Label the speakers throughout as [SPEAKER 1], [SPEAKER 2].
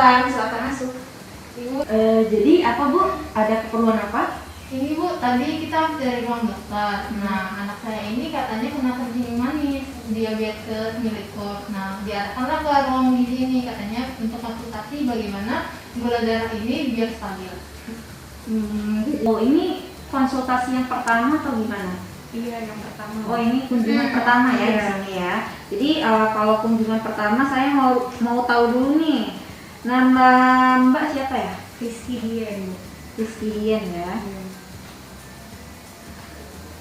[SPEAKER 1] silakan masuk.
[SPEAKER 2] Ibu,
[SPEAKER 1] Jadi apa Bu? Ada keperluan apa?
[SPEAKER 2] ini Bu, tadi kita dari ruang dokter. Nah, anak saya ini katanya kena kencing manis, diabetes mellitus. Nah, diarahkanlah ke ruang gizi ini katanya untuk konsultasi bagaimana gula darah ini biar stabil.
[SPEAKER 1] Oh ini konsultasi yang pertama atau gimana?
[SPEAKER 3] Iya, yang pertama.
[SPEAKER 1] Oh ini kunjungan pertama ya di
[SPEAKER 3] Iya.
[SPEAKER 1] sini ya. Jadi kalau kunjungan pertama saya mau tahu dulu nih. Nama Mbak siapa ya?
[SPEAKER 3] Rizky Dian, Bu.
[SPEAKER 1] Rizky Dian ya.
[SPEAKER 3] Iya.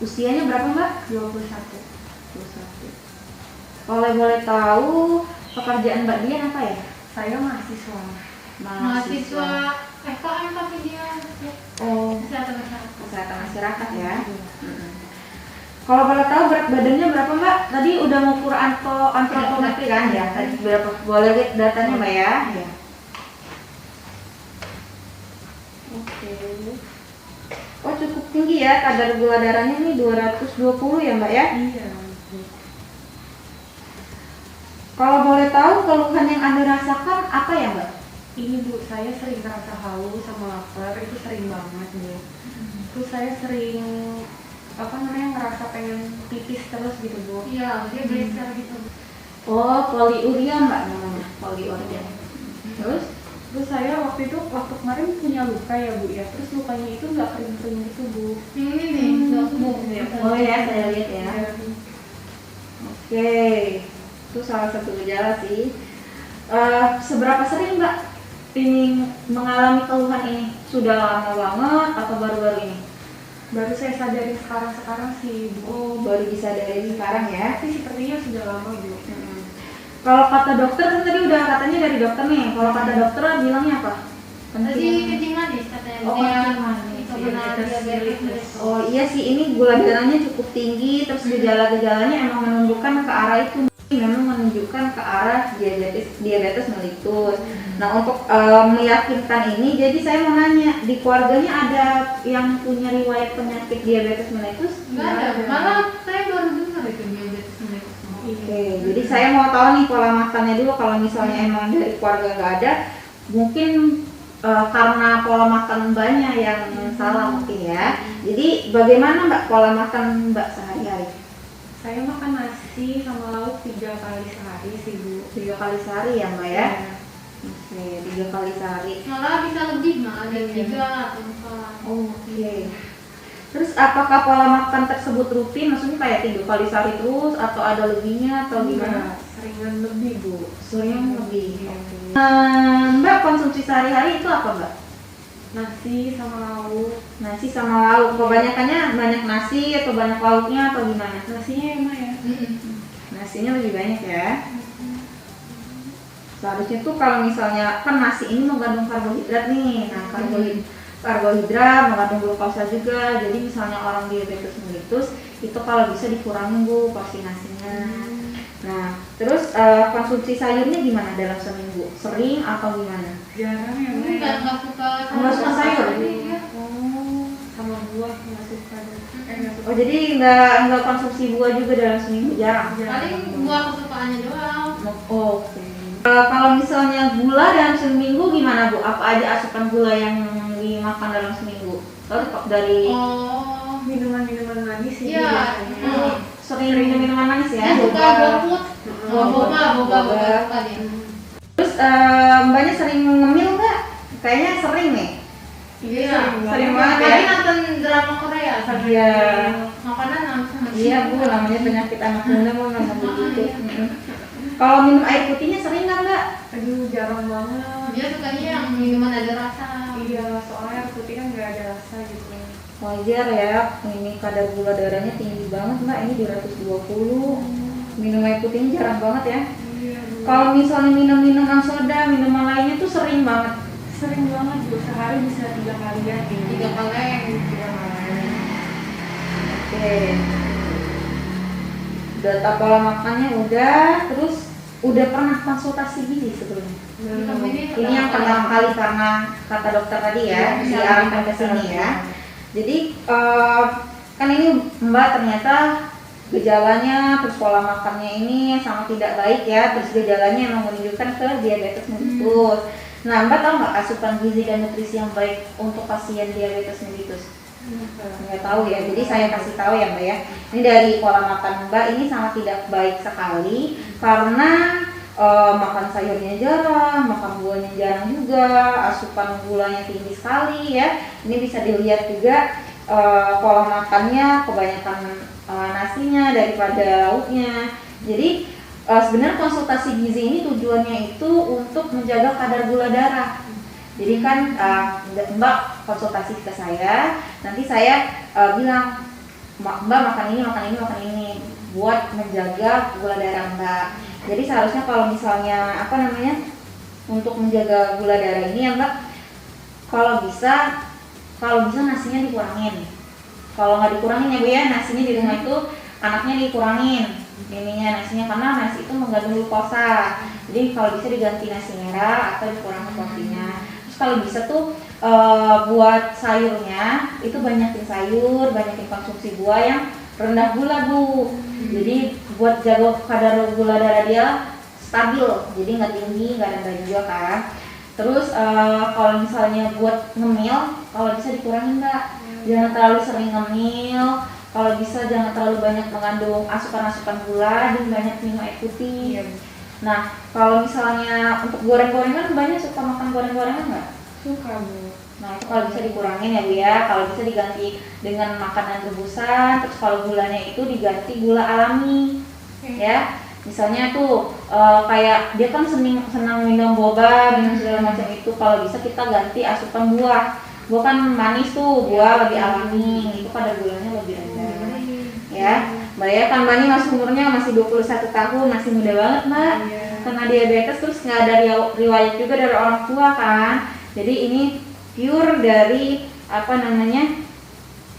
[SPEAKER 1] Usianya berapa Mbak?
[SPEAKER 3] 21.
[SPEAKER 1] 21. Kalau boleh tahu pekerjaan Mbak Dian apa ya?
[SPEAKER 3] Saya mahasiswa.
[SPEAKER 2] Mahasiswa FKM tapi dia
[SPEAKER 1] Oh,
[SPEAKER 2] kesehatan masyarakat.
[SPEAKER 1] kesehatan masyarakat ya. Kalau boleh tahu berat badannya berapa Mbak? Tadi udah ngukur antropometri kan ya? Tadi berapa? Boleh lihat datanya Mbak ya? Ya. Oke. Oh cukup tinggi ya, kadar gula darahnya ini 220 ya Mbak ya?
[SPEAKER 3] Iya.
[SPEAKER 1] Kalau boleh tahu keluhan yang Anda rasakan apa ya Mbak?
[SPEAKER 3] Ini Bu, saya sering ngerasa haus sama lapar, itu sering banget Bu. Terus saya sering ngerasa pengen pipis terus gitu Bu.
[SPEAKER 2] Iya, dia gelisah gitu.
[SPEAKER 1] Oh poliuria Mbak namanya, poliuria. Terus?
[SPEAKER 3] Terus saya waktu kemarin punya luka ya Bu ya, terus lukanya itu nggak kering-kering gitu Bu.
[SPEAKER 2] Ini nih, dokter.
[SPEAKER 1] Oh ya saya lihat ya.
[SPEAKER 3] Iya.
[SPEAKER 1] Oke, itu salah satu gejala sih. Seberapa sering Mbak ini mengalami keluhan ini? Sudah lama banget atau baru-baru ini?
[SPEAKER 3] Baru saya sadari sekarang sih Bu.
[SPEAKER 1] Oh, baru disadari sekarang ya.
[SPEAKER 3] Tapi sepertinya sudah lama Bu.
[SPEAKER 1] Kalau kata dokter kan tadi udah katanya dari dokter nih. Kalau kata dokter bilangnya apa?
[SPEAKER 2] Tadi kencing manis katanya.
[SPEAKER 1] Oh,
[SPEAKER 2] Dia
[SPEAKER 1] kencing manis.
[SPEAKER 2] itu benar diabetes mellitus.
[SPEAKER 1] Oh iya sih, ini gula darahnya cukup tinggi, terus gejala-gejalanya emang menunjukkan ke arah itu, memang menunjukkan ke arah diabetes mellitus. Nah untuk meyakinkan ini, jadi saya mau nanya, di keluarganya ada yang punya riwayat penyakit diabetes mellitus?
[SPEAKER 2] Enggak ada. Malah saya baru dengar itu diabetes mellitus.
[SPEAKER 1] Oke, jadi saya mau tahu nih pola makannya dulu. Kalau misalnya emang dari keluarga nggak ada, mungkin karena pola makan Mbaknya yang salah mungkin ya. Jadi bagaimana Mbak pola makan Mbak sehari-hari?
[SPEAKER 3] Saya makan nasi sama lauk 3 kali sehari sih Bu.
[SPEAKER 1] 3 kali sehari ya Mbak ya?
[SPEAKER 3] Iya.
[SPEAKER 1] Oke, 3 kali sehari.
[SPEAKER 2] Malah bisa lebih, malah ada
[SPEAKER 3] Iya.
[SPEAKER 2] 3 atau 4.
[SPEAKER 1] Oke. Terus apakah pola makan tersebut rutin? Maksudnya kayak 3 kali sehari terus atau ada lebihnya atau gimana?
[SPEAKER 3] Seringan lebih Bu.
[SPEAKER 1] Sering lebih.
[SPEAKER 3] Oke.
[SPEAKER 1] Mbak konsumsi sehari-hari itu apa Mbak?
[SPEAKER 3] Nasi sama lauk.
[SPEAKER 1] Nasi sama lauk. Kebanyakannya banyak nasi atau banyak lauknya atau gimana?
[SPEAKER 3] Nasinya emang ya.
[SPEAKER 1] Nasinya lebih banyak ya. Seharusnya tuh kalau misalnya kan nasi ini mengandung karbohidrat nih. Nah, karbohidrat mengandung glukosa juga. Jadi misalnya orang diabetes mellitus itu kalau bisa dikurangin Bu porsi nasinya. Nah, terus konsumsi sayurnya gimana dalam seminggu? Sering atau gimana?
[SPEAKER 3] Jarang ya Bu.
[SPEAKER 2] Enggak suka
[SPEAKER 1] Nggak suka sayur?
[SPEAKER 2] Iya.
[SPEAKER 3] Oh, sama buah nggak suka. Nggak suka.
[SPEAKER 1] Oh, jadi nggak konsumsi buah juga dalam seminggu, jarang?
[SPEAKER 2] Paling buah kesukaannya doang.
[SPEAKER 1] Oke. Kalau misalnya gula dalam seminggu gimana Bu? Apa aja asupan gula yang dimakan dalam seminggu? Dari
[SPEAKER 2] Oh,
[SPEAKER 3] Minuman-minuman manis sih
[SPEAKER 2] Iya.
[SPEAKER 3] biasanya.
[SPEAKER 1] sering minum minuman manis ya?
[SPEAKER 2] dia suka GoFood, boba
[SPEAKER 1] Boba.
[SPEAKER 2] suka dia.
[SPEAKER 1] Terus Mbaknya sering ngemil nggak? Kayaknya sering nih.
[SPEAKER 2] Iya,
[SPEAKER 1] Sering banget ya?
[SPEAKER 2] Tadi nonton drama Korea sambil
[SPEAKER 1] Iya.
[SPEAKER 2] makanan langsung.
[SPEAKER 1] Iya Bu, namanya penyakit anak muda mau memang begitu. Kalau minum air putihnya sering nggak Mbak?
[SPEAKER 3] Aduh, jarang banget.
[SPEAKER 2] Dia sukanya yang minuman ada rasa.
[SPEAKER 3] Iya, soalnya air putih kan nggak ada rasa gitu.
[SPEAKER 1] Wajar ya, ini kadar gula darahnya tinggi banget Mbak, ini 220. Minum air putihnya jarang banget ya.
[SPEAKER 3] Iya, Bu.
[SPEAKER 1] Kalau misalnya minum minuman soda, minuman lainnya tuh sering banget.
[SPEAKER 3] Sering banget Bu, sehari bisa 3 kalian.
[SPEAKER 2] 3 kaleng.
[SPEAKER 1] Oke. Data pola makannya udah, terus udah pernah konsultasi gizi sebelumnya? Ini yang pertama kali karena kata dokter tadi ya, diarahkan ke sini ya. Jadi kan ini Mbak ternyata gejalanya terus pola makannya ini sangat tidak baik ya, terus gejalanya emang menunjukkan ke diabetes mellitus. Nah, Mbak tahu nggak asupan gizi dan nutrisi yang baik untuk pasien diabetes mellitus? Nggak tahu ya, jadi saya kasih tahu ya Mbak ya. Ini dari pola makan Mbak ini sangat tidak baik sekali karena makan sayurnya jarang, makan buahnya jarang juga, asupan gulanya tinggi sekali ya. Ini bisa dilihat juga pola makannya kebanyakan nasinya daripada lauknya. Jadi sebenarnya konsultasi gizi ini tujuannya itu untuk menjaga kadar gula darah. Jadi kan Mbak konsultasi ke saya, nanti saya bilang Mbak makan ini buat menjaga gula darah Mbak. Jadi seharusnya kalau misalnya untuk menjaga gula darah ini ya Mbak, kalau bisa nasinya dikurangin. Kalau nggak dikurangin ya Bu ya, nasinya di rumah itu anaknya dikurangin nasinya karena nasi itu mengandung glukosa. Jadi kalau bisa diganti nasi merah atau dikurangi porsinya. Terus kalau bisa tuh buat sayurnya itu banyakin sayur, banyakin konsumsi buah yang rendah gula Bu. Jadi buat jaga kadar gula darah dia stabil, jadi nggak tinggi nggak rendah juga kan. Terus kalau misalnya buat ngemil, kalau bisa dikurangin Mbak, jangan terlalu sering ngemil. Kalau bisa jangan terlalu banyak mengandung asupan-asupan gula dan banyak minum air putih. Nah, kalau misalnya untuk goreng-gorengan, banyak suka makan goreng-gorengan nggak?
[SPEAKER 3] Suka Bu.
[SPEAKER 1] Nah, itu kalau bisa dikurangin ya Bu ya. Kalau bisa diganti dengan makanan rebusan. Terus kalau gulanya itu diganti gula alami, ya. Misalnya tuh kayak dia kan senang minum boba, minum segala macam itu. Kalau bisa kita ganti asupan buah. Buah kan manis tuh, buah lebih alami, itu kadar gulanya lebih rendah. Ya, Mbak ya kan Mbak ini umurnya masih 21 tahun, masih muda banget Mbak. Kena diabetes terus nggak ada riwayat juga dari orang tua kan. Jadi ini pure dari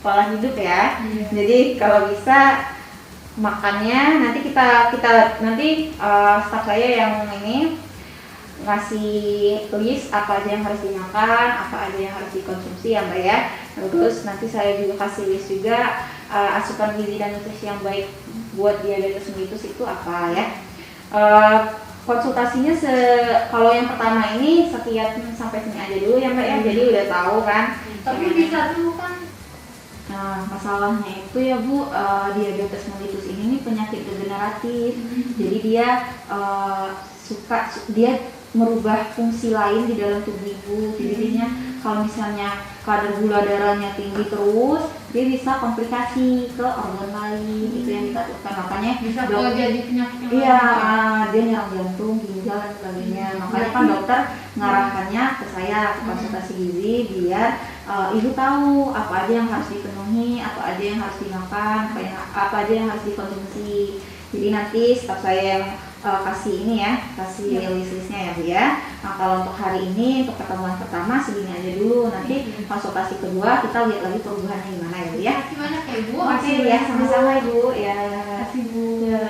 [SPEAKER 1] pola hidup ya. Jadi kalau bisa makannya nanti kita staff saya yang ini ngasih list apa aja yang harus dimakan, apa aja yang harus dikonsumsi ya Mbak ya. Terus nanti saya juga kasih list juga asupan gizi dan nutrisi yang baik buat diabetes mellitus itu apa ya. Konsultasinya kalau yang pertama ini sekian sampai sini aja dulu ya Mbak ya. Jadi udah tahu kan.
[SPEAKER 2] Tapi bisa dulu kan.
[SPEAKER 1] Nah, masalahnya itu ya Bu, diabetes mellitus ini penyakit degeneratif. Jadi dia dia merubah fungsi lain di dalam tubuh ibu. Jadinya kalau misalnya kadar gula darahnya tinggi terus, dia bisa komplikasi ke organ lain. Itu yang ditakutkan. Makanya
[SPEAKER 2] Bisa jadi penyakit yang
[SPEAKER 1] iya,
[SPEAKER 2] lain.
[SPEAKER 1] dia nyerang jantung, ginjal dan sebagainya. Makanya kan dokter ngarahkannya ke saya ke konsultasi gizi biar ibu tahu apa aja yang harus dipenuhi, apa aja yang harus dimakan, apa aja yang harus dikonsumsi. Jadi nanti staf saya yang kasih list-listnya ya Bu ya. Nah kalau untuk hari ini untuk pertemuan pertama segini aja dulu. Nanti konsultasi kedua kita lihat lagi perubahannya gimana ya Bu ya.
[SPEAKER 2] Terima kasih banyak ya Ibu.
[SPEAKER 1] Oke ya, sama-sama Ibu ya.
[SPEAKER 3] Terima kasih Bu.
[SPEAKER 1] Ya.